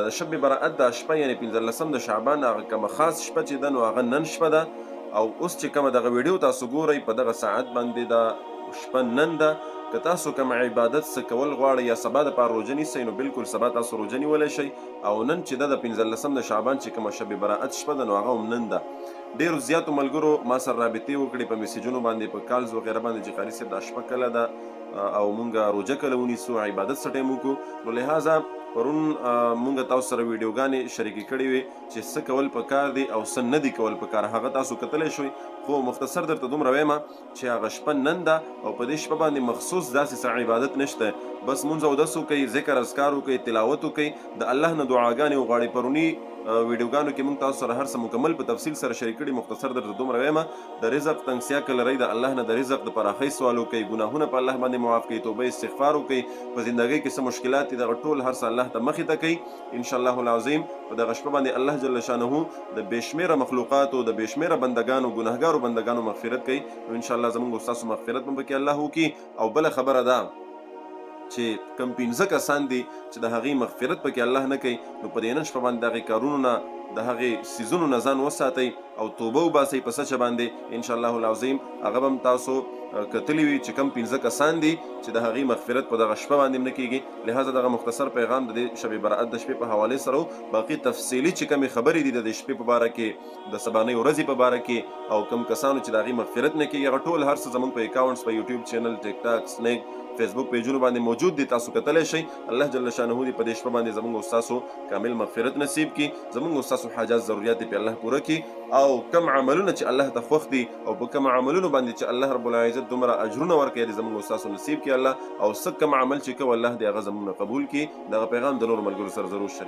شب برأت دا شپه یعنی 15 د شعبان هغه کومه خاص شپه چې ده نو هغه نن شپه ده او اوس چې کومه دغه ویډیو تاسو ګورئ په دغه ساعت باندې دا شپه نن ده. که تاسو کوم عبادت څه کول غواړئ یا سبا دپاره روژه نیسئ نو بالکل سبا تاسو روژه نیولی شئ او نن چې ده د 15 د شعبان چې کومه شب برأت شپه ده نو هغه هم نن ده. ډېرو زیاتو ملګرو ما سره رابطې وکړې په میسیجونو باندې په کالز وغیره باندې چې قاري صاحب دا شپه کله ده او مونږ روژه کله ونیسو عبادت څه ټایم وکړو. نو لحاظه پرون مونږ تاسو سره ویډیوګانې شریکې کړې وې چې څه کول پکار دی او څه نه دي کول پکار، هغه تاسو کتلی شوئ. خو مختصر درته دومره ویمه چې هغه شپه نن ده او په دې شپه باندې مخصوص داسې څه عبادت نشته، بس مونځ اودس وکئ، ذکر اذکار وکئ، تلاوت وکئ، د الله نه دعاګانې وغواړئ. پروني ویډیوګانو کې مونږ تاسو سره هر څه مکمل په تفصیل سره شریک کړي. مختصر درته دومره ویمه د رزق تنګسیا که لرئ د الله نه د رزق د پراخۍ سوال وکئ، ګناهونه په الله باندې معاف کړئ، توبه استغفار وکئ، په زندګۍ کې څه مشکلات دي دغه ټول هر څه الله ته مخې ته کوئ. انشاءالله العظیم په دغه شپه باندې الله جل شانه د بېشمېره مخلوقاتو د بېشمېره بندګانو ګناهګارو بندګانو مغفرت کوي. نو انشاءالله زموږ او ستاسو مغفرت هم پکې الله وکړي. او بله خبره ده چې کم 15 کسان دي چې د هغې مغفرت پکې الله نه کوي نو په دې نن شپه باندې د هغې کارونو نه د هغې څیزونو نه ځان وساتئ او توبه وباسئ په سچه باندې. انشاءالله العظیم هغه به هم تاسو کتلی وي چې کم 15 کسان دي چې د هغې مغفرت په دغه شپه باندې هم نه کېږي. لحاظه دغه مختصر پیغام د دې شب برأت د شپې په حوالې سره باقي تفصیلي چې کومې خبرې دي د دې شپې په باره کې، د سبانۍ ورځې په باره کې او کم کسانو چې د هغې مغفرت نه کېږي، هغه ټول هر څه زموږ په اکاونټس په یوټیوب چینل، ټیک ټاک، سنیک، فیسبوک پیجونو باندې موجود دي، تاسو کتلی شئ. الله جل شانه دې په دې شپه باندې زموږ او ستاسو کامل مغفرت نصیب کړي، زموږ او ستاسو حاجات ضروريات دې په الله پوره کړي او کم عملونه چې الله ته خوښ دي او په کم عملونو باندې چې الله رب العزت دومره اجرونه ورکوي دې زموږ او ستاسو نصیب کړي الله، او څه کم عمل چې کوو الله دې هغه زموږ نه قبول کړي. دغه پیغام د نورو ملګرو سره ضرور شریک